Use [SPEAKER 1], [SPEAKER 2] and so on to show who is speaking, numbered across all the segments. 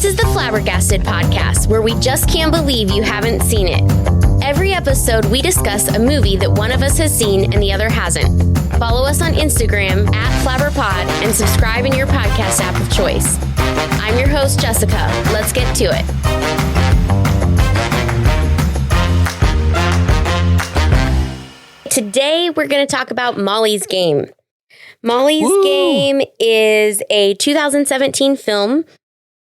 [SPEAKER 1] This is the Flabbergasted podcast, where we just can't believe you haven't seen it. Every episode, we discuss a movie that one of us has seen and the other hasn't. Follow us on Instagram @FlabberPod and subscribe in your podcast app of choice. I'm your host, Jessica. Let's get to it. Today, we're going to talk about Molly's Game. Molly's Game is a 2017 film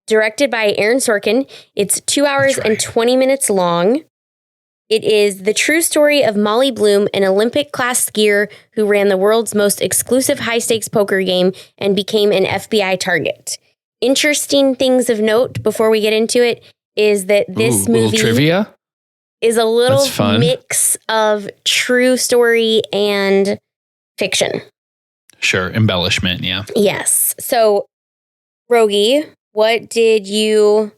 [SPEAKER 1] directed by Aaron Sorkin. It's 2 hours and 20 minutes long. It is the true story of Molly Bloom, an Olympic-class skier who ran the world's most exclusive high-stakes poker game and became an FBI target. Interesting things of note before we get into it is that this movie
[SPEAKER 2] trivia
[SPEAKER 1] is a little mix of true story and fiction.
[SPEAKER 2] Sure, embellishment, yeah.
[SPEAKER 1] Yes. So, Rogge, what did you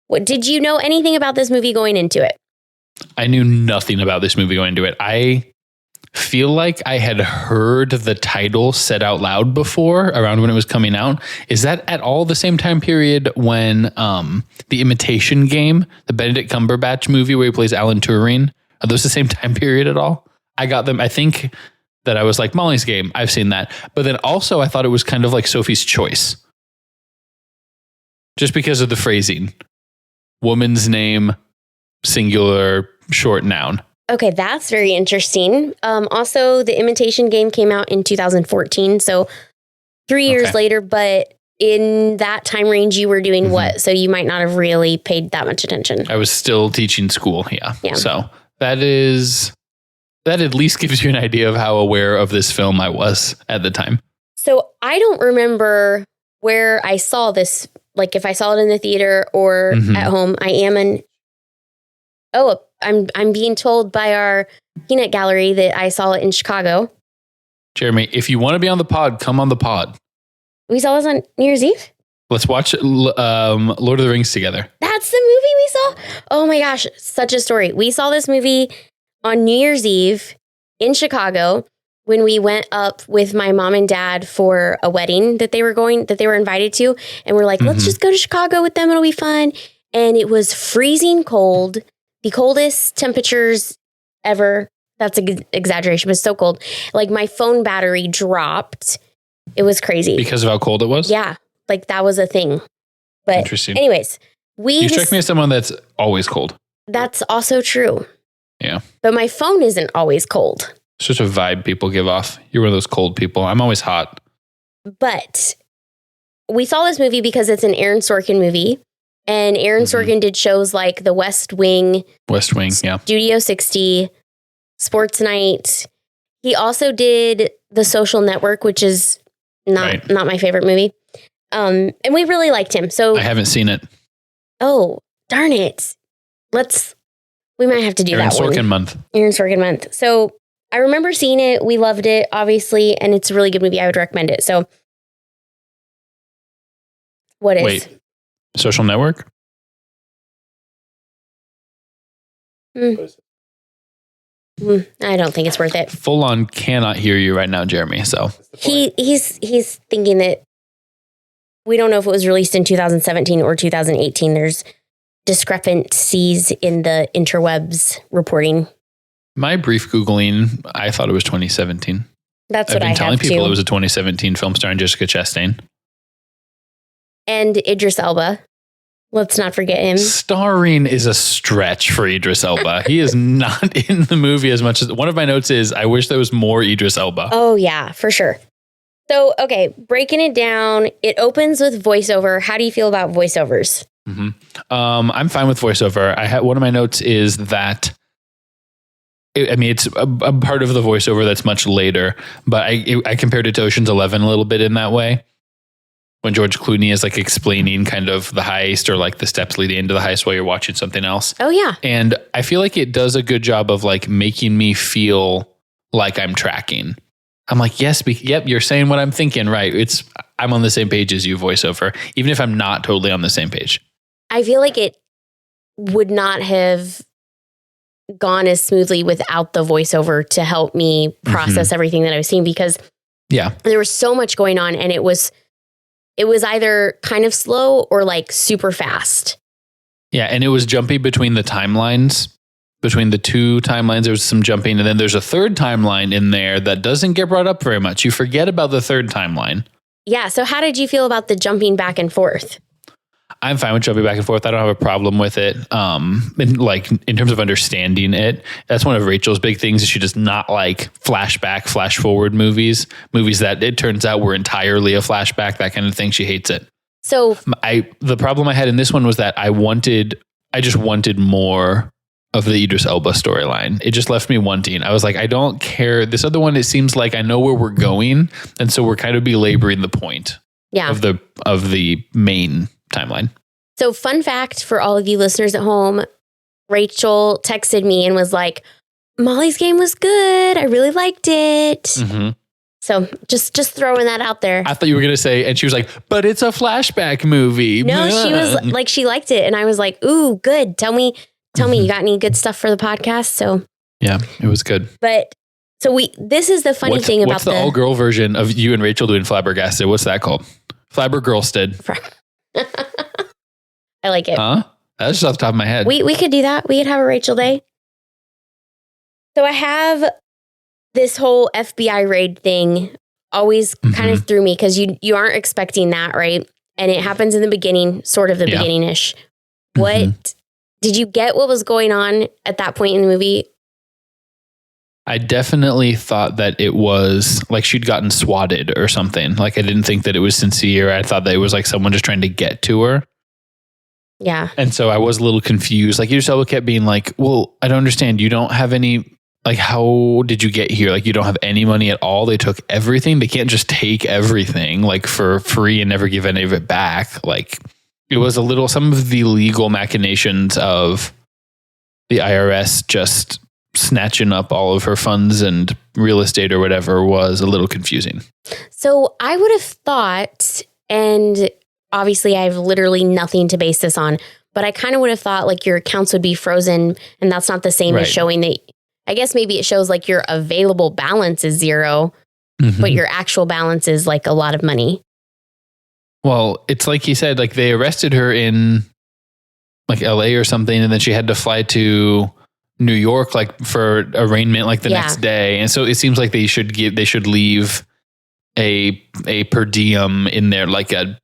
[SPEAKER 1] know anything about this movie going into it?
[SPEAKER 2] I knew nothing about this movie going into it. I feel like I had heard the title said out loud before, around when it was coming out. Is that at all the same time period when The Imitation Game, the Benedict Cumberbatch movie where he plays Alan Turing, are those the same time period at all? I got them. I think that I was like, Molly's Game, I've seen that. But then also I thought it was kind of like Sophie's Choice. Just because of the phrasing. Woman's name, singular, short noun.
[SPEAKER 1] Okay, that's very interesting. Also, The Imitation Game came out in 2014, so 3 years later, but in that time range, you were doing what? So you might not have really paid that much attention.
[SPEAKER 2] I was still teaching school, yeah. So that at least gives you an idea of how aware of this film I was at the time. So I don't remember where I saw this, like if I saw it in the theater or at home. I'm being told by our peanut gallery that I saw it in Chicago. Jeremy, if you want to be on the pod, come on the pod.
[SPEAKER 1] We saw this on New Year's Eve?
[SPEAKER 2] Let's watch Lord of the Rings together.
[SPEAKER 1] That's the movie we saw? Oh my gosh, such a story. We saw this movie on New Year's Eve in Chicago when we went up with my mom and dad for a wedding that they were invited to. And we're like, let's just go to Chicago with them. It'll be fun. And it was freezing cold. The coldest temperatures ever. That's an exaggeration, but it's so cold. Like my phone battery dropped. It was crazy. Because of how cold it was? Yeah. Like that was a thing. But interesting. Anyways, you strike me as someone that's always cold. That's also true. Yeah. But my phone isn't always cold.
[SPEAKER 2] It's just a vibe people give off. You're one of those cold people. I'm always hot.
[SPEAKER 1] But we saw this movie because it's an Aaron Sorkin movie. And Aaron Sorkin did shows like The West Wing, yeah. Studio 60, Sports Night. He also did The Social Network, which is not my favorite movie. And we really liked him. So I haven't seen it. Oh, darn it. We might have to do that one. Aaron Sorkin month. So I remember seeing it. We loved it, obviously. And it's a really good movie. I would recommend it. So what is...
[SPEAKER 2] Wait. Social Network?
[SPEAKER 1] I don't think it's worth it.
[SPEAKER 2] Full on cannot hear you right now, Jeremy. So
[SPEAKER 1] he's thinking that we don't know if it was released in 2017 or 2018. There's discrepancies in the interwebs reporting.
[SPEAKER 2] My brief Googling, I thought it was 2017.
[SPEAKER 1] That's what I have too. I've been telling
[SPEAKER 2] people it was a 2017 film starring Jessica Chastain.
[SPEAKER 1] And Idris Elba. Let's not forget him.
[SPEAKER 2] Starring is a stretch for Idris Elba. He is not in the movie as much as... One of my notes is, I wish there was more Idris Elba.
[SPEAKER 1] Oh, yeah, for sure. So, okay, breaking it down, it opens with voiceover. How do you feel about voiceovers?
[SPEAKER 2] I'm fine with voiceover. One of my notes is that... it's a part of the voiceover that's much later, but I compared it to Ocean's 11 a little bit in that way. When George Clooney is like explaining kind of the heist or like the steps leading into the heist while you're watching something else.
[SPEAKER 1] Oh, yeah.
[SPEAKER 2] And I feel like it does a good job of like making me feel like I'm tracking. I'm like, yes, yep, you're saying what I'm thinking, right? I'm on the same page as you, voiceover, even if I'm not totally on the same page.
[SPEAKER 1] I feel like it would not have gone as smoothly without the voiceover to help me process everything that I was seeing, because there was so much going on, and it was it was either kind of slow or like super fast.
[SPEAKER 2] Yeah, and it was jumpy between the timelines. Between the two timelines, there was some jumping, and then there's a third timeline in there that doesn't get brought up very much. You forget about the third timeline.
[SPEAKER 1] Yeah, so how did you feel about the jumping back and forth?
[SPEAKER 2] I'm fine with jumping back and forth. I don't have a problem with it. In terms of understanding it, that's one of Rachel's big things. Is she does not like flashback, flash forward movies that it turns out were entirely a flashback, that kind of thing. She hates it.
[SPEAKER 1] So
[SPEAKER 2] the problem I had in this one was that I just wanted more of the Idris Elba storyline. It just left me wanting. I was like, I don't care. This other one, it seems like I know where we're going, and so we're kind of belaboring the point of the main timeline.
[SPEAKER 1] So fun fact for all of you listeners at home, Rachel texted me and was like, Molly's game was good. I really liked it. Mm-hmm. So just throwing that out there.
[SPEAKER 2] I thought you were going to say, and she was like, but it's a flashback movie.
[SPEAKER 1] No, she was like, she liked it. And I was like, ooh, good. Tell me, you got any good stuff for the podcast? So
[SPEAKER 2] yeah, it was good.
[SPEAKER 1] But so this is the funny thing about
[SPEAKER 2] what's the all girl version of you and Rachel doing Flabbergasted? What's that called? Flabbergirlsted.
[SPEAKER 1] I like it.
[SPEAKER 2] Huh? That's just off the top of my head.
[SPEAKER 1] We could do that. We could have a Rachel Day. So I have this whole FBI raid thing always kind of threw me because you aren't expecting that, right? And it happens in the beginning, sort of the beginning-ish. What did you get what was going on at that point in the movie?
[SPEAKER 2] I definitely thought that it was like she'd gotten swatted or something. Like I didn't think that it was sincere. I thought that it was like someone just trying to get to her.
[SPEAKER 1] Yeah.
[SPEAKER 2] And so I was a little confused. Like Idris Elba kept being like, well, I don't understand. You don't have any, like, how did you get here? Like, you don't have any money at all. They took everything. They can't just take everything like for free and never give any of it back. Like it was a little, some of the legal machinations of the IRS just snatching up all of her funds and real estate or whatever was a little confusing.
[SPEAKER 1] So I would have thought, and obviously I have literally nothing to base this on, but I kind of would have thought like your accounts would be frozen, and that's not the same as showing that. I guess maybe it shows like your available balance is zero, but your actual balance is like a lot of money.
[SPEAKER 2] Well, it's like he said, like they arrested her in like LA or something, and then she had to fly to New York like for arraignment like the next day. And so it seems like they should leave a per diem in there, like an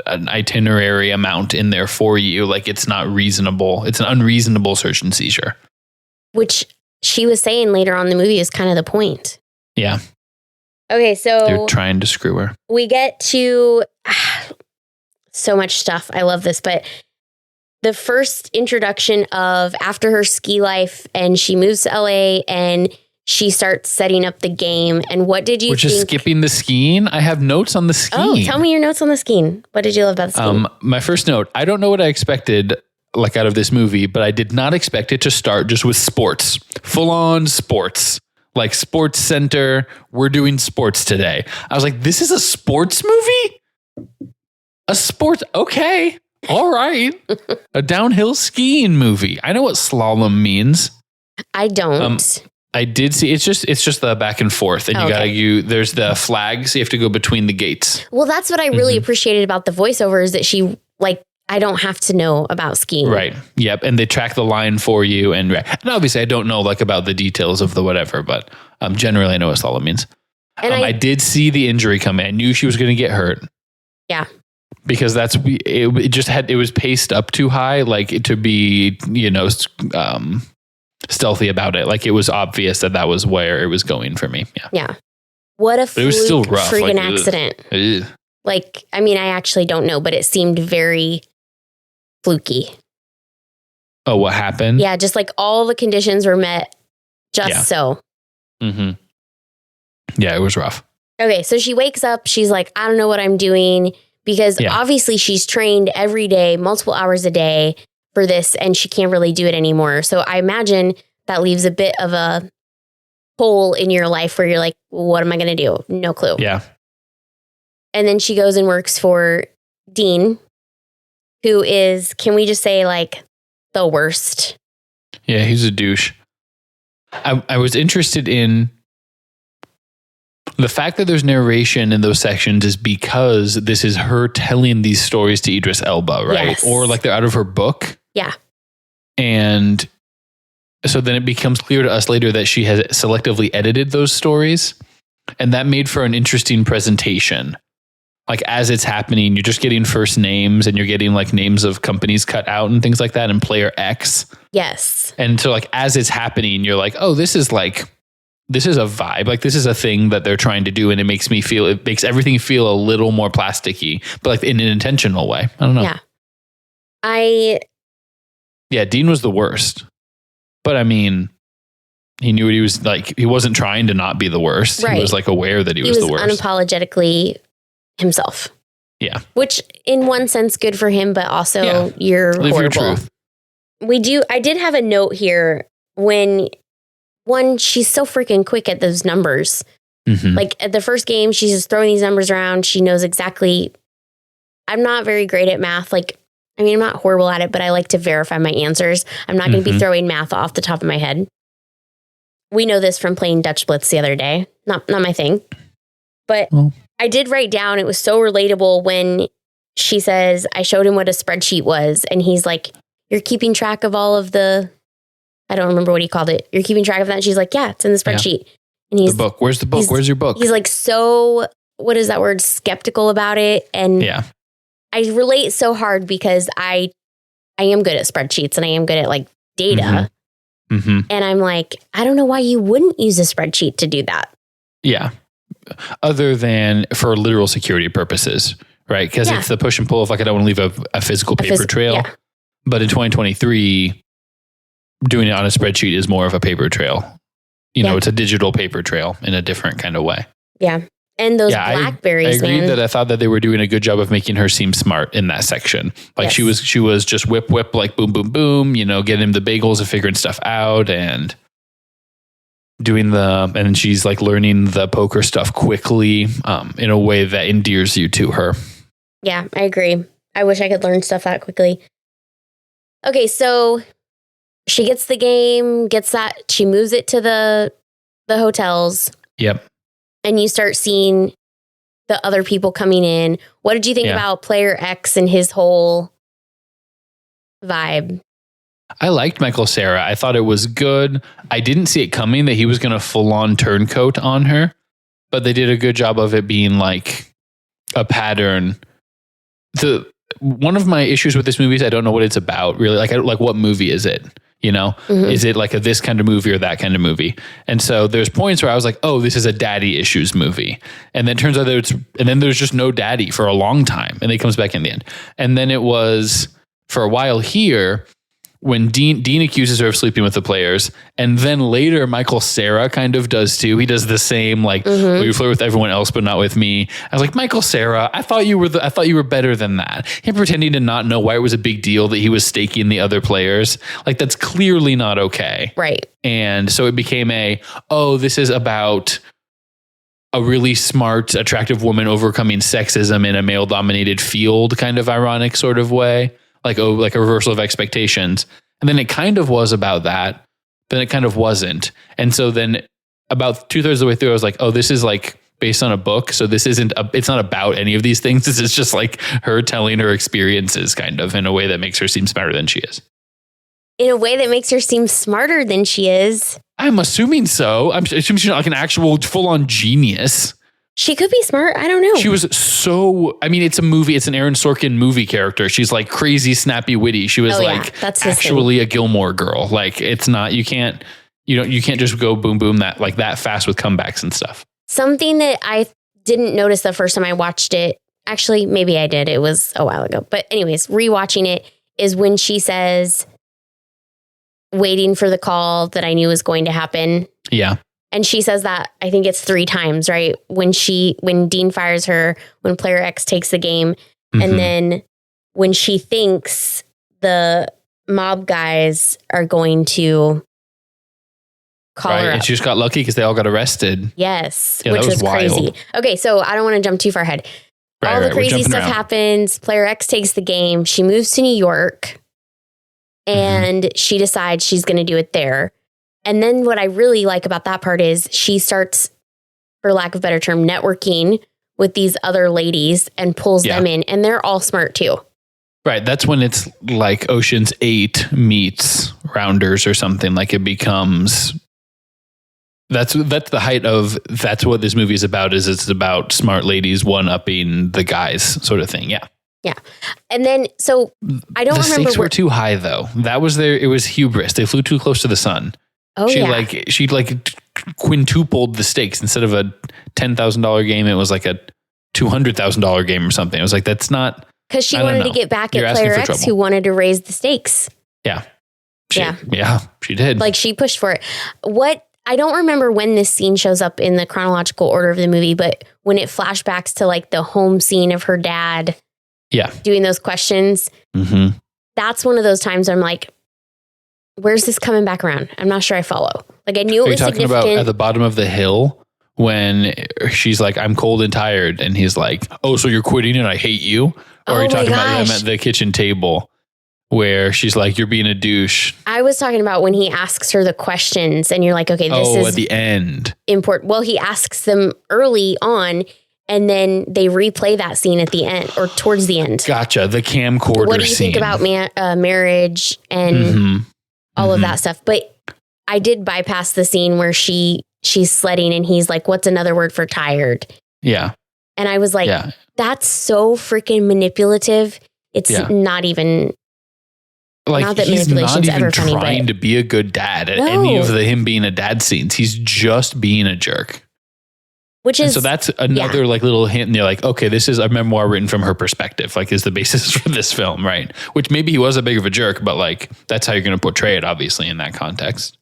[SPEAKER 2] itinerary amount in there for you. Like it's not reasonable. It's an unreasonable search and seizure. Which
[SPEAKER 1] she was saying later on in the movie is kind of the point.
[SPEAKER 2] Yeah.
[SPEAKER 1] Okay, so
[SPEAKER 2] they're trying to screw her.
[SPEAKER 1] We get to so much stuff. I love this, but the first introduction of after her ski life and she moves to LA and she starts setting up the game. And what did you think?
[SPEAKER 2] We're just skipping the skiing? I have notes on the skiing.
[SPEAKER 1] Oh, tell me your notes on the skiing. What did you love about the skiing?
[SPEAKER 2] My first note, I don't know what I expected like out of this movie, but I did not expect it to start just with sports, full on sports, like Sports Center. We're doing sports today. I was like, this is a sports movie? A sports? Okay. All right. A downhill skiing movie. I know what slalom means.
[SPEAKER 1] I don't.
[SPEAKER 2] I did see it's just the back and forth, and there's the flags. You have to go between the gates.
[SPEAKER 1] Well, that's what I really appreciated about the voiceover is that she like, I don't have to know about skiing.
[SPEAKER 2] Right. Yep. And they track the line for you. And obviously I don't know like about the details of the whatever, but generally I know what slalom means. And I did see the injury come in. I knew she was going to get hurt.
[SPEAKER 1] Yeah.
[SPEAKER 2] Because it was paced up too high, like to be, stealthy about it. Like it was obvious that was where it was going for me. Yeah.
[SPEAKER 1] Yeah. What a fluke, it was still rough, freaking like, accident. Ugh. Like, I mean, I actually don't know, but it seemed very fluky.
[SPEAKER 2] Oh, what happened?
[SPEAKER 1] Yeah. Just like all the conditions were met so.
[SPEAKER 2] Mm-hmm. Yeah, it was rough.
[SPEAKER 1] Okay. So she wakes up. She's like, I don't know what I'm doing. Because obviously she's trained every day, multiple hours a day for this, and she can't really do it anymore. So I imagine that leaves a bit of a hole in your life where you're like, what am I going to do? No clue.
[SPEAKER 2] Yeah.
[SPEAKER 1] And then she goes and works for Dean, who is, can we just say like the worst?
[SPEAKER 2] Yeah, he's a douche. I was interested in The fact that there's narration in those sections is because this is her telling these stories to Idris Elba, right?
[SPEAKER 1] Yes.
[SPEAKER 2] Or like they're out of her book.
[SPEAKER 1] Yeah.
[SPEAKER 2] And so then it becomes clear to us later that she has selectively edited those stories. And that made for an interesting presentation. Like as it's happening, you're just getting first names and you're getting like names of companies cut out and things like that and player X.
[SPEAKER 1] Yes.
[SPEAKER 2] And so like as it's happening, you're like, oh, this is a vibe. Like this is a thing that they're trying to do. And it makes everything feel a little more plasticky, but like in an intentional way. I don't know.
[SPEAKER 1] Yeah.
[SPEAKER 2] Dean was the worst. But I mean, he knew what he was like. He wasn't trying to not be the worst.
[SPEAKER 1] Right.
[SPEAKER 2] He was like aware that he was the worst.
[SPEAKER 1] Unapologetically himself.
[SPEAKER 2] Yeah.
[SPEAKER 1] Which in one sense, good for him, but also you're
[SPEAKER 2] Live
[SPEAKER 1] horrible.
[SPEAKER 2] your truth.
[SPEAKER 1] I did have a note here she's so freaking quick at those numbers.
[SPEAKER 2] Mm-hmm.
[SPEAKER 1] Like at the first game, she's just throwing these numbers around. She knows exactly. I'm not very great at math. I'm not horrible at it, but I like to verify my answers. I'm not going to be throwing math off the top of my head. We know this from playing Dutch Blitz the other day. Not my thing. But I did write down, it was so relatable when she says, I showed him what a spreadsheet was. And he's like, you're keeping track of all of I don't remember what he called it. You're keeping track of that. And she's like, yeah, it's in the spreadsheet. Yeah. And he's
[SPEAKER 2] the book. Where's the book? Where's your book?
[SPEAKER 1] He's like, so what is that word? Skeptical about it. And I relate so hard because I am good at spreadsheets and I am good at like data. And I'm like, I don't know why you wouldn't use a spreadsheet to do that. Yeah.
[SPEAKER 2] Other than for literal security purposes, right? Because it's the push and pull of like, I don't want to leave a physical paper trail. Yeah. But in 2023, doing it on a spreadsheet is more of a paper trail. You know, it's a digital paper trail in a different kind of way.
[SPEAKER 1] Yeah. And those blackberries,
[SPEAKER 2] I agree that I thought that they were doing a good job of making her seem smart in that section. Like she was just whip, like boom, boom, boom, getting him the bagels and figuring stuff out and and she's like learning the poker stuff quickly in a way that endears you to her.
[SPEAKER 1] Yeah, I agree. I wish I could learn stuff that quickly. Okay, so she gets the game, she moves it to the hotels.
[SPEAKER 2] Yep.
[SPEAKER 1] And you start seeing the other people coming in. What did you think about Player X and his whole vibe?
[SPEAKER 2] I liked Michael Cera. I thought it was good. I didn't see it coming that he was going to full on turncoat on her, but they did a good job of it being like a pattern. One of my issues with this movie is I don't know what it's about really. Like what movie is it? Is it like this kind of movie or that kind of movie? And so there's points where I was like, oh, this is a daddy issues movie. And then it turns out and then there's just no daddy for a long time. And then it comes back in the end. And then it was for a while here when Dean accuses her of sleeping with the players. And then later Michael Cera kind of does too. He does the same, like, well, you flirt with everyone else, but not with me. I was like, Michael Cera, I thought you were better than that. Him pretending to not know why it was a big deal that he was staking the other players. Like, that's clearly not okay.
[SPEAKER 1] Right.
[SPEAKER 2] And so it became this is about a really smart, attractive woman overcoming sexism in a male dominated field kind of ironic sort of way. Like a reversal of expectations. And then it kind of was about that, but then it kind of wasn't. And so then about 2/3 of the way through, I was like, oh, this is like based on a book. So this it's not about any of these things. This is just like her telling her experiences kind of in a way that makes her seem smarter than she is.
[SPEAKER 1] In a way that makes her seem smarter than she is.
[SPEAKER 2] I'm assuming so. I'm assuming she's not like an actual full on genius.
[SPEAKER 1] She could be smart. I don't know.
[SPEAKER 2] She was it's a movie. It's an Aaron Sorkin movie character. She's like crazy, snappy, witty. She was that's actually a Gilmore Girl. Like it's not, you can't just go boom, boom that fast with comebacks and stuff.
[SPEAKER 1] Something that I didn't notice the first time I watched it. Actually, maybe I did. It was a while ago. But anyways, rewatching it is when she says, waiting for the call that I knew was going to happen.
[SPEAKER 2] Yeah.
[SPEAKER 1] And she says that, I think it's 3 times, right? When Dean fires her, when Player X takes the game, and then when she thinks the mob guys are going to call her up.
[SPEAKER 2] And she just got lucky because they all got arrested.
[SPEAKER 1] Yes, which was crazy. Okay, so I don't want to jump too far ahead. All the crazy stuff happens. Player X takes the game. She moves to New York, and she decides she's going to do it there. And then what I really like about that part is she starts for lack of a better term, networking with these other ladies and pulls them in, and they're all smart too.
[SPEAKER 2] Right. That's when it's like Ocean's 8 meets Rounders or something. Like it becomes... That's the height of, that's what this movie is about, is it's about smart ladies one-upping the guys sort of thing. Yeah.
[SPEAKER 1] Yeah. And then, so I don't remember.
[SPEAKER 2] The stakes were too high though. That was it was hubris. They flew too close to the sun.
[SPEAKER 1] Oh,
[SPEAKER 2] she quintupled the stakes. Instead of a $10,000 game, it was like a $200,000 game or something. It was like, that's not...
[SPEAKER 1] Because she wanted to get back at Player X, who wanted to raise the stakes.
[SPEAKER 2] Yeah. She did.
[SPEAKER 1] Like she pushed for it. I don't remember when this scene shows up in the chronological order of the movie, but when it flashbacks to like the home scene of her dad doing those questions, that's one of those times I'm like, where's this coming back around? I'm not sure I follow. Like I knew it was significant. Are you talking about
[SPEAKER 2] at the bottom of the hill when she's like, I'm cold and tired, and he's like, oh, so you're quitting and I hate you? Or are you talking about them at the kitchen table where she's like, you're being a douche?
[SPEAKER 1] I was talking about when he asks her the questions and you're like, okay, this is
[SPEAKER 2] at the end.
[SPEAKER 1] Important. Well, he asks them early on and then they replay that scene at the end or towards the end.
[SPEAKER 2] Gotcha. The camcorder scene.
[SPEAKER 1] What do you think about marriage and all of that stuff? But I did bypass the scene where she's sledding and he's like, what's another word for tired?
[SPEAKER 2] Yeah.
[SPEAKER 1] And I was like, that's so freaking manipulative. It's not even...
[SPEAKER 2] Like not that he's not even trying to be a good dad at any of him being a dad scenes. He's just being a jerk. So that's another like little hint. And you're like, okay, this is a memoir written from her perspective, like is the basis for this film, right? Which maybe he was a big of a jerk, but like that's how you're going to portray it, obviously, in that context.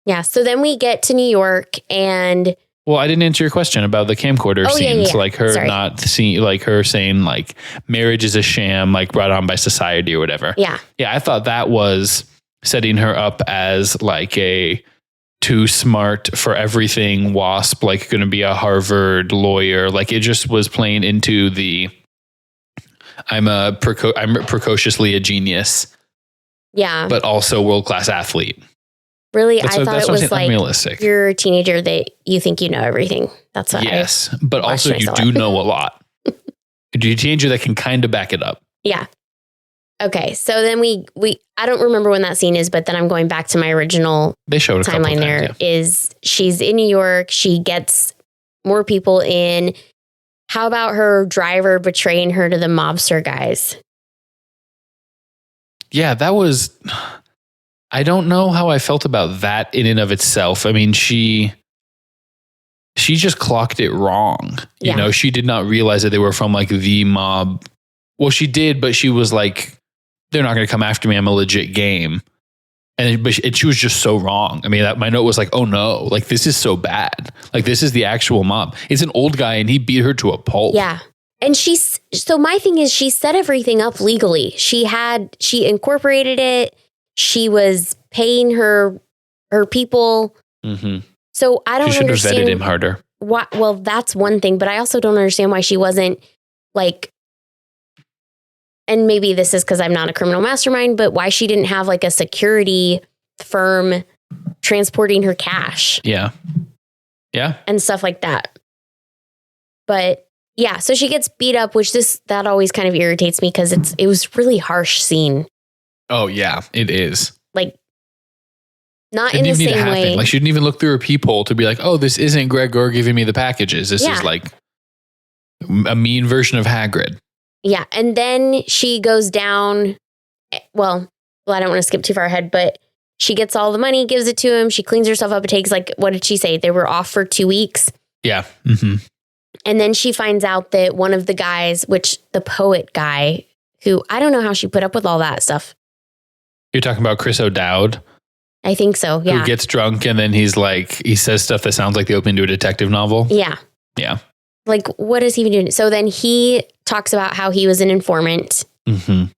[SPEAKER 2] Yeah.
[SPEAKER 1] So then we get to New York and...
[SPEAKER 2] Well, I didn't answer your question about the camcorder scenes, like her not seeing, like her saying like marriage is a sham, like brought on by society or whatever.
[SPEAKER 1] Yeah.
[SPEAKER 2] Yeah. I thought that was setting her up as like a too smart for everything wasp, like going to be a Harvard lawyer. Like it just was playing into the, I'm precociously a genius.
[SPEAKER 1] Yeah.
[SPEAKER 2] But also world-class athlete.
[SPEAKER 1] Really, I thought it was like unrealistic. You're a teenager that you think you know everything. That's what
[SPEAKER 2] but also you do know a lot. You're a teenager that can kind of back it up.
[SPEAKER 1] Yeah. Okay, so then we I don't remember when that scene is, but then I'm going back to my original timeline there. Is she's in New York, she gets more people in. How about her driver betraying her to the mobster guys?
[SPEAKER 2] Yeah, that was... I don't know how I felt about that in and of itself. I mean, she just clocked it wrong. You know, she did not realize that they were from like the mob. Well, she did, but she was like, they're not going to come after me. I'm a legit game. But she was just so wrong. I mean, my note was like, oh no, like this is so bad. Like this is the actual mob. It's an old guy and he beat her to a pulp.
[SPEAKER 1] Yeah. And so my thing is she set everything up legally. She incorporated it. She was paying her people. Mm-hmm. So I don't understand. She should have vetted
[SPEAKER 2] him harder.
[SPEAKER 1] Well, that's one thing, but I also don't understand why she wasn't like, and maybe this is because I'm not a criminal mastermind, but why she didn't have like a security firm transporting her cash.
[SPEAKER 2] Yeah. Yeah.
[SPEAKER 1] And stuff like that. But yeah, so she gets beat up, which that always kind of irritates me because it was really harsh scene.
[SPEAKER 2] Oh, yeah, it is.
[SPEAKER 1] Like, not in the same way.
[SPEAKER 2] Like, she didn't even look through her peephole to be like, oh, this isn't Gregor giving me the packages. This is like a mean version of Hagrid.
[SPEAKER 1] Yeah. And then she goes down. Well, I don't want to skip too far ahead, but she gets all the money, gives it to him. She cleans herself up. It takes like, what did she say? They were off for 2 weeks.
[SPEAKER 2] Yeah. Mm-hmm.
[SPEAKER 1] And then she finds out that one of the guys, the poet guy, who I don't know how she put up with all that stuff.
[SPEAKER 2] You're talking about Chris O'Dowd?
[SPEAKER 1] I think so, yeah.
[SPEAKER 2] Who gets drunk and then he says stuff that sounds like the opening to a detective novel?
[SPEAKER 1] Yeah.
[SPEAKER 2] Yeah.
[SPEAKER 1] Like, what is he even doing? So then he talks about how he was an informant. Mm-hmm.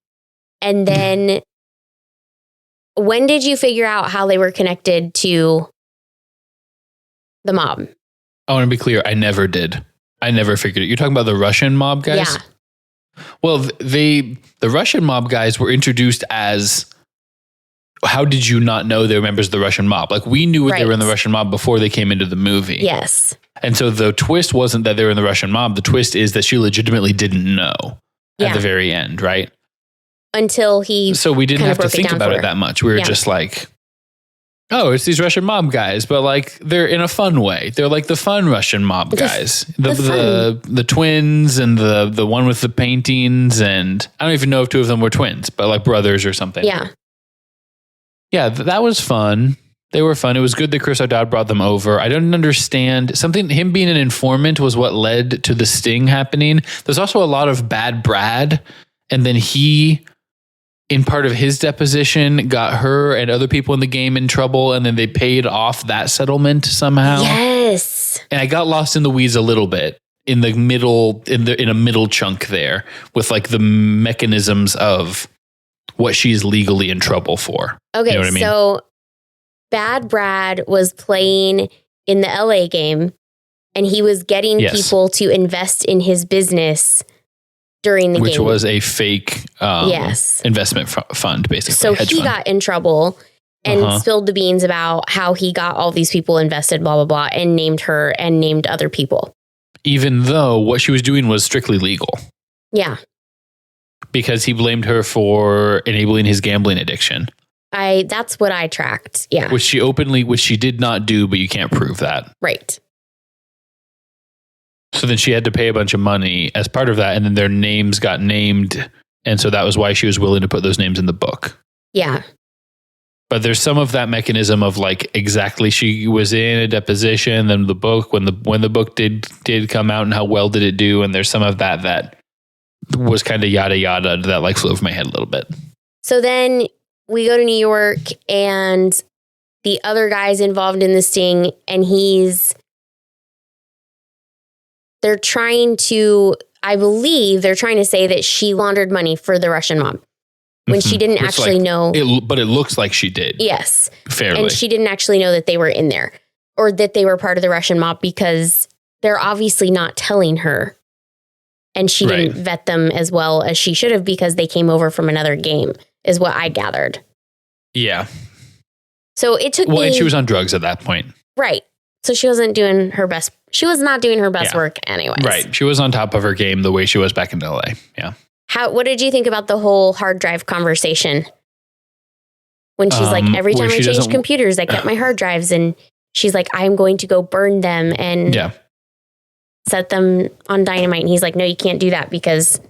[SPEAKER 1] And then when did you figure out how they were connected to the mob?
[SPEAKER 2] I want to be clear. I never did. I never figured it. You're talking about the Russian mob guys?
[SPEAKER 1] Yeah.
[SPEAKER 2] Well, the Russian mob guys were introduced as... How did you not know they were members of the Russian mob? Like we knew they were in the Russian mob before they came into the movie.
[SPEAKER 1] Yes.
[SPEAKER 2] And so the twist wasn't that they were in the Russian mob. The twist is that she legitimately didn't know at the very end, right?
[SPEAKER 1] Until he.
[SPEAKER 2] So we didn't have to think about it that much. We were just like, oh, it's these Russian mob guys, but like they're in a fun way. They're like the fun Russian mob guys, the twins and the one with the paintings, and I don't even know if two of them were twins, but like brothers or something. Yeah, that was fun. They were fun. It was good that Chris O'Dowd brought them over. I don't understand him being an informant was what led to the sting happening. There's also a lot of bad Brad, and then he, in part of his deposition, got her and other people in the game in trouble, and then they paid off that settlement somehow.
[SPEAKER 1] Yes.
[SPEAKER 2] And I got lost in the weeds a little bit in the middle, in a middle chunk there with like the mechanisms of what she's legally in trouble for.
[SPEAKER 1] Okay,
[SPEAKER 2] you know what I mean?
[SPEAKER 1] So Bad Brad was playing in the LA game, and he was getting people to invest in his business during the game.
[SPEAKER 2] Which was a fake investment fund, basically.
[SPEAKER 1] So he got in trouble and spilled the beans about how he got all these people invested, blah, blah, blah, and named her and named other people.
[SPEAKER 2] Even though what she was doing was strictly legal.
[SPEAKER 1] Yeah.
[SPEAKER 2] Because he blamed her for enabling his gambling addiction.
[SPEAKER 1] That's what I tracked. Yeah.
[SPEAKER 2] Which she did not do, but you can't prove that.
[SPEAKER 1] Right.
[SPEAKER 2] So then she had to pay a bunch of money as part of that. And then their names got named. And so that was why she was willing to put those names in the book.
[SPEAKER 1] Yeah.
[SPEAKER 2] But there's some of that mechanism of like exactly she was in a deposition, then the book, when the book did come out and how well did it do. And there's some of that was kind of yada yada that like flew over my head a little bit. So
[SPEAKER 1] then we go to New York and the other guy's involved in the sting, and they're trying to say that she laundered money for the Russian mob when she didn't actually know.
[SPEAKER 2] But it looks like she did.
[SPEAKER 1] Yes.
[SPEAKER 2] Fairly.
[SPEAKER 1] And she didn't actually know that they were in there or that they were part of the Russian mob because they're obviously not telling her. And she didn't vet them as well as she should have because they came over from another game, is what I gathered.
[SPEAKER 2] Yeah.
[SPEAKER 1] So it took
[SPEAKER 2] and she was on drugs at that point.
[SPEAKER 1] Right. So she wasn't doing her best. She was not doing her best work anyways.
[SPEAKER 2] Right. She was on top of her game the way she was back in LA. Yeah.
[SPEAKER 1] What did you think about the whole hard drive conversation? When she's like, every time I changed computers, I kept my hard drives, and she's like, I'm going to go burn them and set them on dynamite. And he's like, no, you can't do that because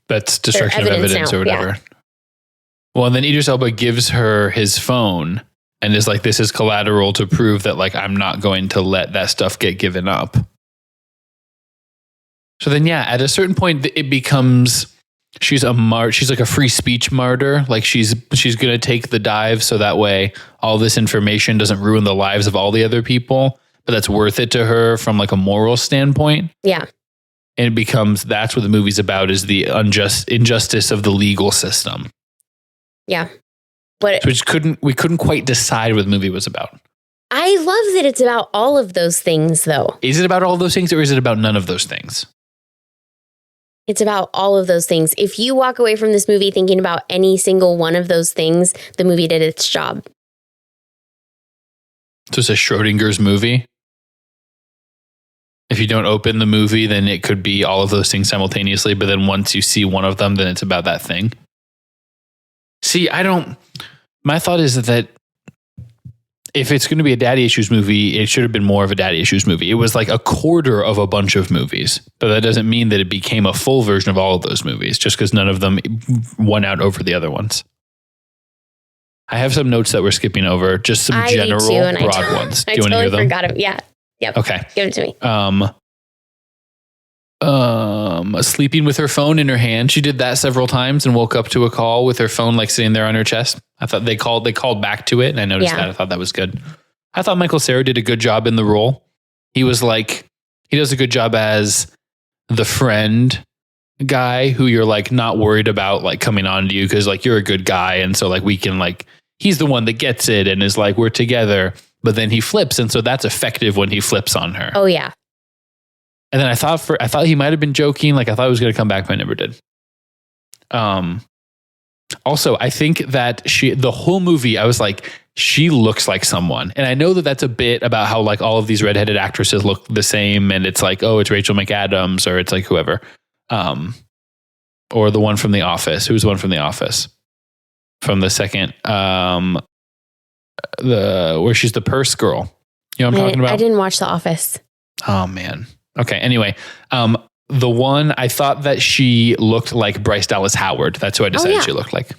[SPEAKER 2] that's destruction of evidence or whatever. Yeah. Well, and then Idris Elba gives her his phone and is like, this is collateral to prove that like, I'm not going to let that stuff get given up. So then, at a certain point it becomes, she's like a free speech martyr. Like she's going to take the dive so that way all this information doesn't ruin the lives of all the other people, but that's worth it to her from like a moral standpoint.
[SPEAKER 1] Yeah.
[SPEAKER 2] And it becomes, that's what the movie's about, is the injustice of the legal system.
[SPEAKER 1] Yeah.
[SPEAKER 2] We couldn't quite decide what the movie was about.
[SPEAKER 1] I love that it's about all of those things though.
[SPEAKER 2] Is it about all those things or is it about none of those things?
[SPEAKER 1] It's about all of those things. If you walk away from this movie thinking about any single one of those things, the movie did its job.
[SPEAKER 2] So it's a Schrodinger's movie? If you don't open the movie, then it could be all of those things simultaneously. But then once you see one of them, then it's about that thing. See, my thought is that if it's going to be a daddy issues movie, it should have been more of a daddy issues movie. It was like a quarter of a bunch of movies, but that doesn't mean that it became a full version of all of those movies just because none of them won out over the other ones. I have some notes that we're skipping over, just some general broad ones. Do you want to hear them? I
[SPEAKER 1] forgot them. Yeah. Yep.
[SPEAKER 2] Okay.
[SPEAKER 1] Give it to me.
[SPEAKER 2] Sleeping with her phone in her hand. She did that several times and woke up to a call with her phone like sitting there on her chest. I thought they called back to it, and I noticed that. I thought that was good. I thought Michael Cera did a good job in the role. He was like, he does a good job as the friend guy who you're like not worried about like coming on to you because like you're a good guy, and so like we can like, he's the one that gets it and is like, we're together. But then he flips, and so that's effective when he flips on her.
[SPEAKER 1] Oh yeah.
[SPEAKER 2] And then I thought he might have been joking. Like I thought he was going to come back, but I never did. Also, I think that the whole movie, I was like, she looks like someone. And I know that that's a bit about how like all of these redheaded actresses look the same. And it's like, oh, it's Rachel McAdams or it's like whoever. Or the one from The Office. Who's the one from The Office? From the second, where she's the purse girl. You know what I'm talking about?
[SPEAKER 1] I didn't watch The Office.
[SPEAKER 2] Oh, man. Okay. Anyway, the one, I thought that she looked like Bryce Dallas Howard. That's who I decided she looked like.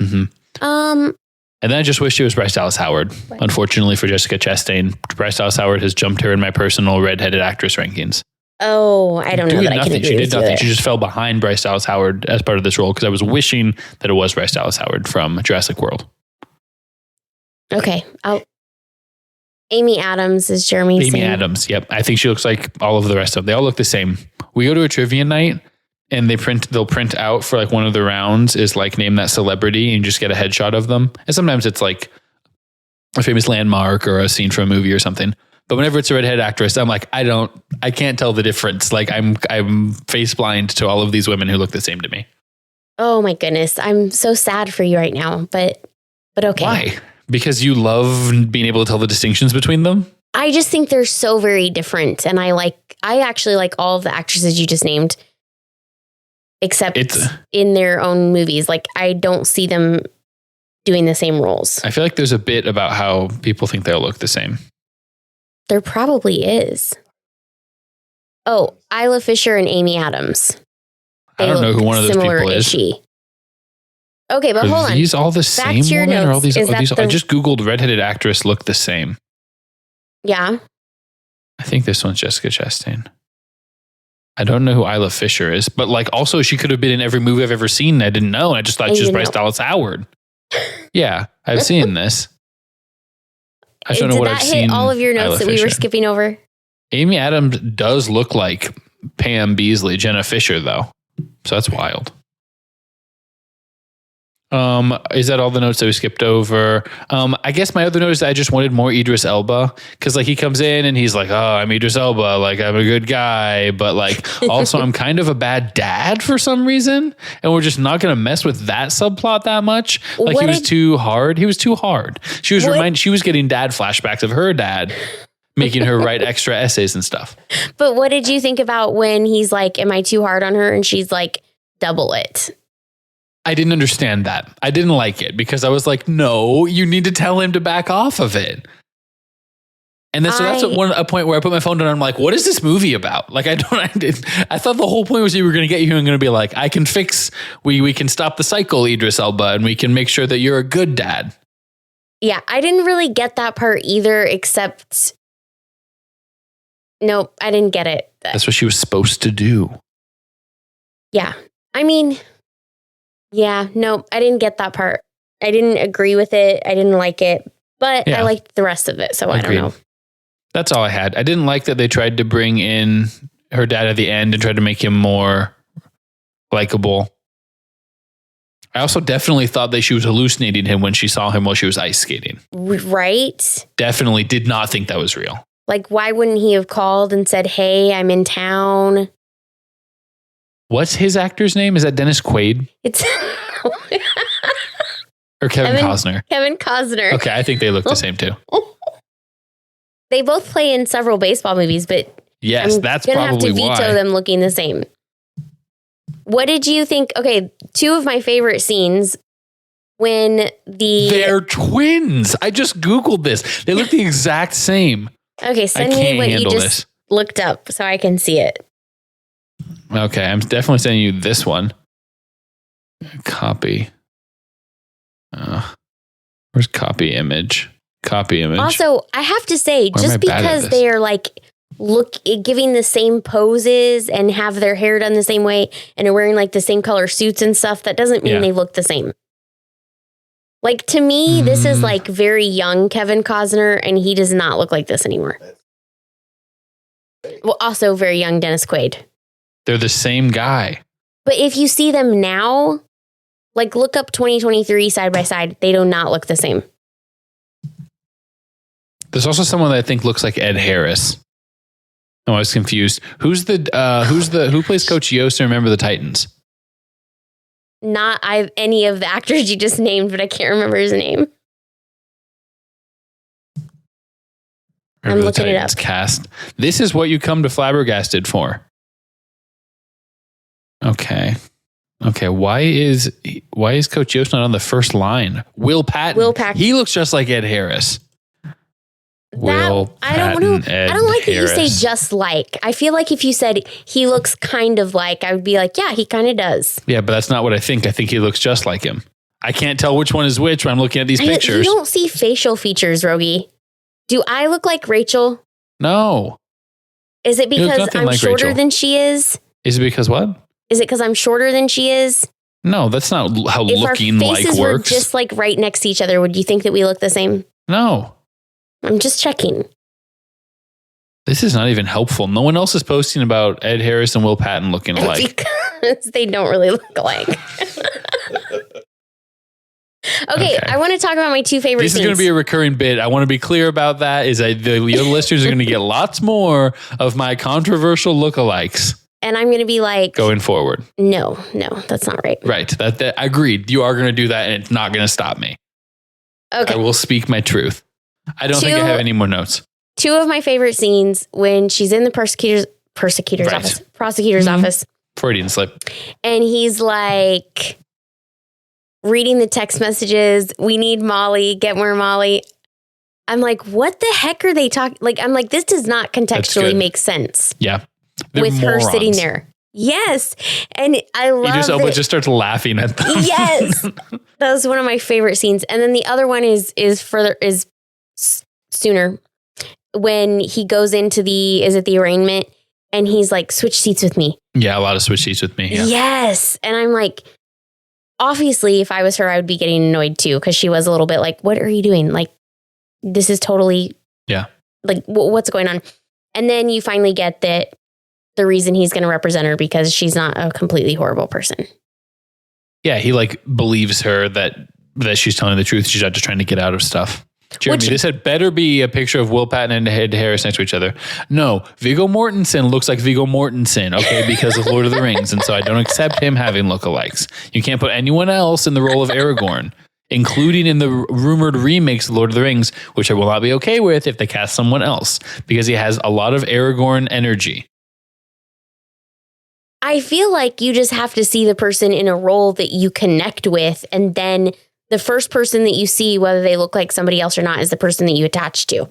[SPEAKER 2] Mm-hmm. And then I just wished it was Bryce Dallas Howard. Right. Unfortunately for Jessica Chastain, Bryce Dallas Howard has jumped her in my personal redheaded actress rankings.
[SPEAKER 1] Oh, I don't know that I can agree
[SPEAKER 2] She did
[SPEAKER 1] with
[SPEAKER 2] nothing.
[SPEAKER 1] you.
[SPEAKER 2] She just fell behind Bryce Dallas Howard as part of this role because I was wishing that it was Bryce Dallas Howard from Jurassic World.
[SPEAKER 1] Okay. Amy Adams is Jeremy.
[SPEAKER 2] Amy Adams. Yep. I think she looks like all of the rest of them. They all look the same. We go to a trivia night and they'll print out for like one of the rounds is like name that celebrity and you just get a headshot of them. And sometimes it's like a famous landmark or a scene from a movie or something. But whenever it's a redhead actress, I'm like, I can't tell the difference. Like I'm face blind to all of these women who look the same to me.
[SPEAKER 1] Oh my goodness. I'm so sad for you right now, but okay.
[SPEAKER 2] Why? Because you love being able to tell the distinctions between them?
[SPEAKER 1] I just think they're so very different. And I actually like all of the actresses you just named, except in their own movies. Like I don't see them doing the same roles. I
[SPEAKER 2] feel like there's a bit about how people think they'll look the same.
[SPEAKER 1] There probably is. Oh, Isla Fisher and Amy Adams.
[SPEAKER 2] I don't know who one of those people is.
[SPEAKER 1] Okay, but hold on.
[SPEAKER 2] Are these all the same woman? Or all these, I just Googled redheaded actress look the same.
[SPEAKER 1] Yeah.
[SPEAKER 2] I think this one's Jessica Chastain. I don't know who Isla Fisher is, but like also she could have been in every movie I've ever seen. I didn't know. I just thought she was Bryce Dallas Howard. Yeah, I've seen this. I just don't know what I've seen.
[SPEAKER 1] Did that hit all of your notes that we were skipping over?
[SPEAKER 2] Amy Adams does look like Pam Beesly, Jenna Fisher, though. So that's wild. Is that all the notes that we skipped over? I guess my other note is that I just wanted more Idris Elba because like he comes in and he's like, oh, I'm Idris Elba, like I'm a good guy, but like also I'm kind of a bad dad for some reason, and we're just not going to mess with that subplot that much. Like he was too hard. She was getting dad flashbacks of her dad, making her write extra essays and stuff.
[SPEAKER 1] But what did you think about when he's like, am I too hard on her? And she's like, double it.
[SPEAKER 2] I didn't understand that. I didn't like it because I was like, no, you need to tell him to back off of it. And then, so that's a point where I put my phone down and I'm like, what is this movie about? Like, I thought the whole point was you were going to get you and going to be like, I can fix, we can stop the cycle, Idris Elba, and we can make sure that you're a good dad.
[SPEAKER 1] Yeah, I didn't really get that part either, except, nope, I didn't get it.
[SPEAKER 2] That's what she was supposed to do.
[SPEAKER 1] Yeah. I mean... Yeah, no, I didn't get that part. I didn't agree with it. I didn't like it, but I liked the rest of it. So I don't know.
[SPEAKER 2] That's all I had. I didn't like that they tried to bring in her dad at the end and tried to make him more likable. I also definitely thought that she was hallucinating him when she saw him while she was ice skating.
[SPEAKER 1] Right?
[SPEAKER 2] Definitely did not think that was real.
[SPEAKER 1] Like, why wouldn't he have called and said, hey, I'm in town?
[SPEAKER 2] What's his actor's name? Is that Dennis Quaid?
[SPEAKER 1] It's
[SPEAKER 2] or Kevin Costner.
[SPEAKER 1] Kevin Costner.
[SPEAKER 2] Okay, I think they look the same too.
[SPEAKER 1] They both play in several baseball movies, but
[SPEAKER 2] yes, that's probably why. I'm
[SPEAKER 1] gonna have to veto them looking the same. What did you think? Okay, two of my favorite scenes when they're
[SPEAKER 2] twins. I just Googled this. They look the exact same.
[SPEAKER 1] Okay, send me what you just looked up so I can see it.
[SPEAKER 2] Okay, I'm definitely sending you this one. Copy. Where's copy image? Copy image.
[SPEAKER 1] Also, I have to say, just because they are like giving the same poses and have their hair done the same way and are wearing like the same color suits and stuff, that doesn't mean they look the same. Like to me, this is like very young Kevin Costner, and he does not look like this anymore. Well, also very young Dennis Quaid.
[SPEAKER 2] They're the same guy.
[SPEAKER 1] But if you see them now, like look up 2023 side by side, they do not look the same.
[SPEAKER 2] There's also someone that I think looks like Ed Harris. Oh, I was confused. Who plays Coach Yost and Remember the Titans?
[SPEAKER 1] Not any of the actors you just named, but I can't remember his name. I'm looking it up.
[SPEAKER 2] Cast. This is what you come to Flabbergasted for. Okay. Why is Coach Yost not on the first line? Will Patton. He looks just like Ed Harris.
[SPEAKER 1] I don't know. I don't like that you say just like. I feel like if you said he looks kind of like, I would be like, yeah, he kind of does.
[SPEAKER 2] Yeah, but that's not what I think. I think he looks just like him. I can't tell which one is which when I'm looking at these pictures.
[SPEAKER 1] You don't see facial features, Rogge. Do I look like Rachel?
[SPEAKER 2] No.
[SPEAKER 1] Is it because I'm
[SPEAKER 2] like
[SPEAKER 1] shorter
[SPEAKER 2] Rachel.
[SPEAKER 1] than she is?
[SPEAKER 2] Is it because what?
[SPEAKER 1] Is it because I'm shorter than she is?
[SPEAKER 2] No, that's not how looking like works. If our faces were
[SPEAKER 1] just like right next to each other, would you think that we look the same?
[SPEAKER 2] No.
[SPEAKER 1] I'm just checking.
[SPEAKER 2] This is not even helpful. No one else is posting about Ed Harris and Will Patton looking alike.
[SPEAKER 1] Because they don't really look alike. Okay, I want to talk about my two favorite scenes.
[SPEAKER 2] This is going to be a recurring bit. I want to be clear about that. Is that the listeners are going to get lots more of my controversial lookalikes.
[SPEAKER 1] And I'm going to be like...
[SPEAKER 2] going forward.
[SPEAKER 1] No, that's not right.
[SPEAKER 2] Right. That agreed. You are going to do that and it's not going to stop me.
[SPEAKER 1] Okay.
[SPEAKER 2] I will speak my truth. I don't think I have any more notes.
[SPEAKER 1] Two of my favorite scenes when she's in the prosecutor's office.
[SPEAKER 2] Freudian slip.
[SPEAKER 1] And he's like reading the text messages. We need Molly. Get more Molly. I'm like, what the heck are they talking? Like, I'm like, this does not contextually make sense.
[SPEAKER 2] Yeah.
[SPEAKER 1] With morons. Her sitting there. Yes. And I love
[SPEAKER 2] it. Just starts laughing at them.
[SPEAKER 1] Yes. That was one of my favorite scenes. And then the other one is sooner when he goes into the arraignment and he's like, switch seats with me.
[SPEAKER 2] Yeah. A lot of switch seats with me. Yeah.
[SPEAKER 1] Yes. And I'm like, obviously if I was her, I would be getting annoyed too. Cause she was a little bit like, what are you doing? Like, this is totally like what's going on? And then you finally get that the reason he's going to represent her because she's not a completely horrible person. Yeah.
[SPEAKER 2] He like believes her that she's telling the truth. She's not just trying to get out of stuff. Jeremy, they said better be a picture of Will Patton and Ed Harris next to each other. No, Viggo Mortensen looks like Viggo Mortensen, okay, because of Lord of the Rings. And so I don't accept him having lookalikes. You can't put anyone else in the role of Aragorn, including in the rumored remakes of Lord of the Rings, which I will not be okay with if they cast someone else, because he has a lot of Aragorn energy.
[SPEAKER 1] I feel like you just have to see the person in a role that you connect with, and then the first person that you see, whether they look like somebody else or not, is the person that you attach to.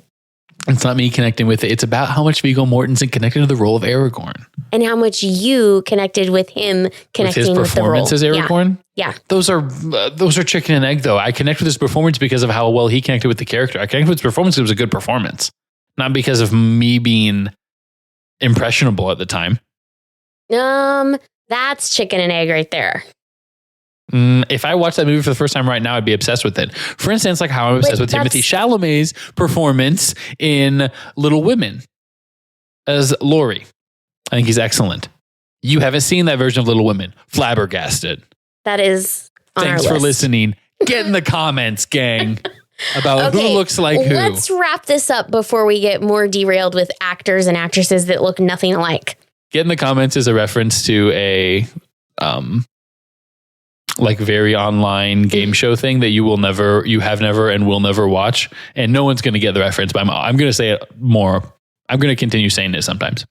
[SPEAKER 2] It's not me connecting with it. It's about how much Viggo Mortensen connected to the role of Aragorn.
[SPEAKER 1] And how much you connected with him connecting with the role.
[SPEAKER 2] With his performance as Aragorn?
[SPEAKER 1] Yeah.
[SPEAKER 2] Those are chicken and egg, though. I connect with his performance because of how well he connected with the character. I connect with his performance because it was a good performance. Not because of me being impressionable at the time.
[SPEAKER 1] That's chicken and egg right there.
[SPEAKER 2] If I watched that movie for the first time right now, I'd be obsessed with it. For instance, like how I'm obsessed with Timothée Chalamet's performance in Little Women as Laurie. I think he's excellent. You haven't seen that version of Little Women. Flabbergasted.
[SPEAKER 1] That is on
[SPEAKER 2] Thanks
[SPEAKER 1] our
[SPEAKER 2] for
[SPEAKER 1] list.
[SPEAKER 2] listening. Get in the comments, gang, about who looks like who.
[SPEAKER 1] Let's wrap this up before we get more derailed with actors and actresses that look nothing alike.
[SPEAKER 2] Get in the comments is a reference to a like very online game show thing that you have never and will never watch. And no one's going to get the reference, but I'm going to say it more. I'm going to continue saying it sometimes.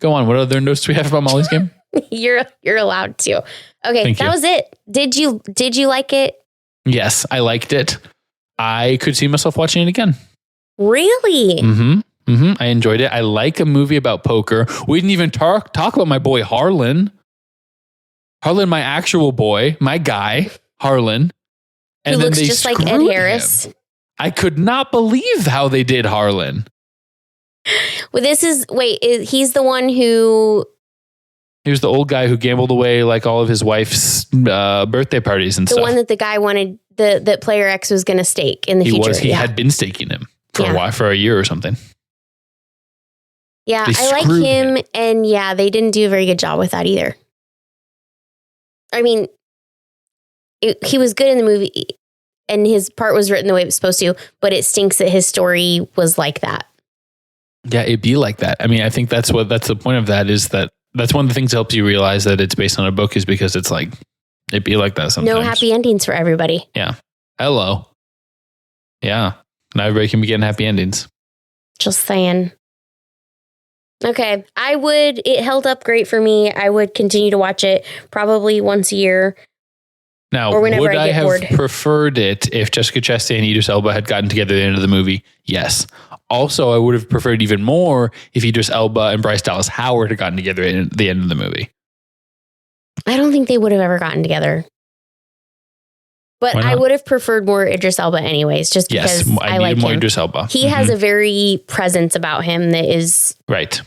[SPEAKER 2] Go on. What other notes do we have about Molly's Game?
[SPEAKER 1] You're allowed to. Okay. That was it. Did you like it?
[SPEAKER 2] Yes, I liked it. I could see myself watching it again.
[SPEAKER 1] Really?
[SPEAKER 2] I enjoyed it. I like a movie about poker. We didn't even talk about my boy Harlan. Harlan, my actual boy, my guy, Harlan.
[SPEAKER 1] And who looks just like Ed Harris.
[SPEAKER 2] I could not believe how they did Harlan.
[SPEAKER 1] Well, he's the one who...
[SPEAKER 2] He was the old guy who gambled away like all of his wife's birthday parties and stuff.
[SPEAKER 1] The one that the guy wanted, that player X was going to stake in the future.
[SPEAKER 2] He had been staking him for a while, for a year or something.
[SPEAKER 1] Yeah, I like him. And yeah, they didn't do a very good job with that either. I mean, he was good in the movie and his part was written the way it was supposed to, but it stinks that his story was like that.
[SPEAKER 2] Yeah, it'd be like that. I mean, I think that's the point of that is that's one of the things that helps you realize that it's based on a book is because it's like, it'd be like that sometimes.
[SPEAKER 1] No happy endings for everybody.
[SPEAKER 2] Yeah. Hello. Yeah. Not everybody can be getting happy endings.
[SPEAKER 1] Just saying. Okay. It held up great for me. I would continue to watch it probably once a year.
[SPEAKER 2] Now,
[SPEAKER 1] or whenever
[SPEAKER 2] would
[SPEAKER 1] I
[SPEAKER 2] I
[SPEAKER 1] get
[SPEAKER 2] have
[SPEAKER 1] bored.
[SPEAKER 2] preferred it if Jessica Chastain and Idris Elba had gotten together at the end of the movie? Yes. Also, I would have preferred even more if Idris Elba and Bryce Dallas Howard had gotten together at the end of the movie.
[SPEAKER 1] I don't think they would have ever gotten together. But I would have preferred more Idris Elba anyways, just because I like
[SPEAKER 2] more
[SPEAKER 1] him.
[SPEAKER 2] Idris Elba.
[SPEAKER 1] He has a very presence about him that is
[SPEAKER 2] right.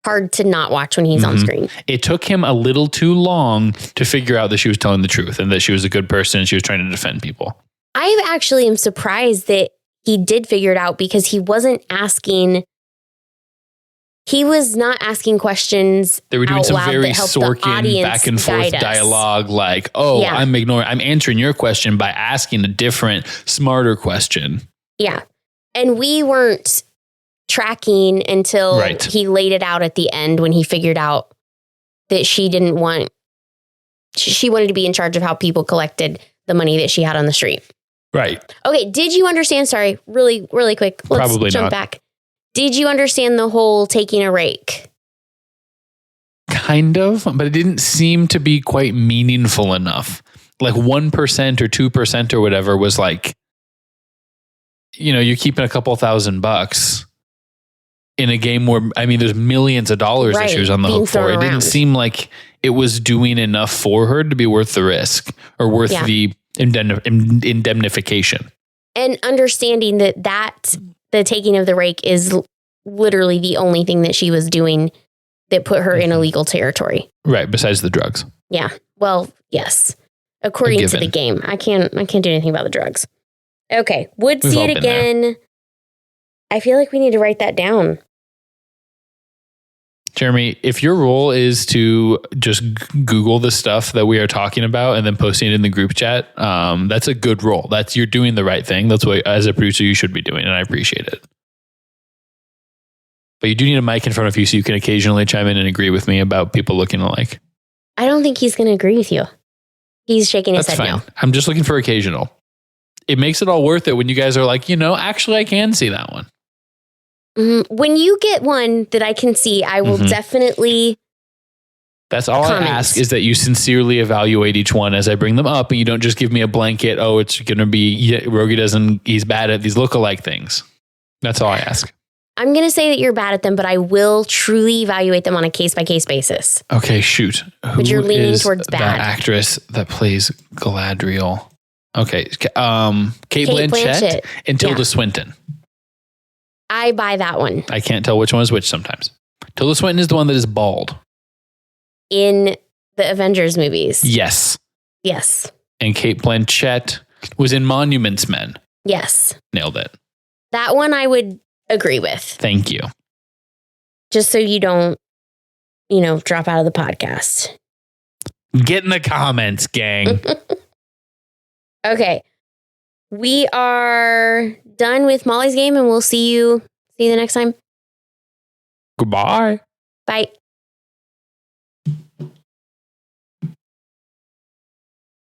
[SPEAKER 1] hard to not watch when he's on screen.
[SPEAKER 2] It took him a little too long to figure out that she was telling the truth and that she was a good person and she was trying to defend people.
[SPEAKER 1] I actually am surprised that he did figure it out because he was not asking questions.
[SPEAKER 2] They were doing some very Sorkin back and forth dialogue like, I'm answering your question by asking a different, smarter question.
[SPEAKER 1] Yeah. And we weren't tracking until he laid it out at the end when he figured out that she wanted to be in charge of how people collected the money that she had on the street.
[SPEAKER 2] Right.
[SPEAKER 1] Okay. Did you understand? Sorry, really, really quick. Let's
[SPEAKER 2] Probably
[SPEAKER 1] jump
[SPEAKER 2] not.
[SPEAKER 1] back. Did you understand the whole taking a rake?
[SPEAKER 2] Kind of, but it didn't seem to be quite meaningful enough. Like 1% or 2% or whatever was like, you're keeping a couple $1,000 in a game where, there's millions of dollars that she was on the hook for. It didn't seem like it was doing enough for her to be worth the risk or worth the indemnification.
[SPEAKER 1] And understanding that the taking of the rake is literally the only thing that she was doing that put her in illegal territory.
[SPEAKER 2] Right. Besides the drugs.
[SPEAKER 1] Yeah. Well, yes. According to the game, I can't do anything about the drugs. Okay. Would see it again. I feel like we need to write that down.
[SPEAKER 2] Jeremy, if your role is to just Google the stuff that we are talking about and then posting it in the group chat, that's a good role. You're doing the right thing. That's what, as a producer, you should be doing, and I appreciate it. But you do need a mic in front of you so you can occasionally chime in and agree with me about people looking alike.
[SPEAKER 1] I don't think he's going to agree with you. He's shaking his head
[SPEAKER 2] fine.
[SPEAKER 1] no.
[SPEAKER 2] I'm just looking for occasional. It makes it all worth it when you guys are like, actually, I can see that one.
[SPEAKER 1] When you get one that I can see, I will definitely.
[SPEAKER 2] That's all I ask is that you sincerely evaluate each one as I bring them up, and you don't just give me a blanket. Oh, it's going to be Rogge he's bad at these lookalike things. That's all I ask.
[SPEAKER 1] I'm going to say that you're bad at them, but I will truly evaluate them on a case by case basis.
[SPEAKER 2] Okay, shoot.
[SPEAKER 1] But you're leaning towards bad.
[SPEAKER 2] The actress that plays Galadriel. Okay, Kate Blanchett and Tilda Swinton.
[SPEAKER 1] I buy that one.
[SPEAKER 2] I can't tell which one is which sometimes. Tilda Swinton is the one that is bald.
[SPEAKER 1] In the Avengers movies.
[SPEAKER 2] Yes.
[SPEAKER 1] Yes.
[SPEAKER 2] And Kate Blanchett was in Monuments Men.
[SPEAKER 1] Yes.
[SPEAKER 2] Nailed it.
[SPEAKER 1] That one I would agree with.
[SPEAKER 2] Thank you.
[SPEAKER 1] Just so you don't, drop out of the podcast.
[SPEAKER 2] Get in the comments, gang.
[SPEAKER 1] Okay. We are done with Molly's game and we'll see you the next time.
[SPEAKER 2] Goodbye.
[SPEAKER 1] Bye.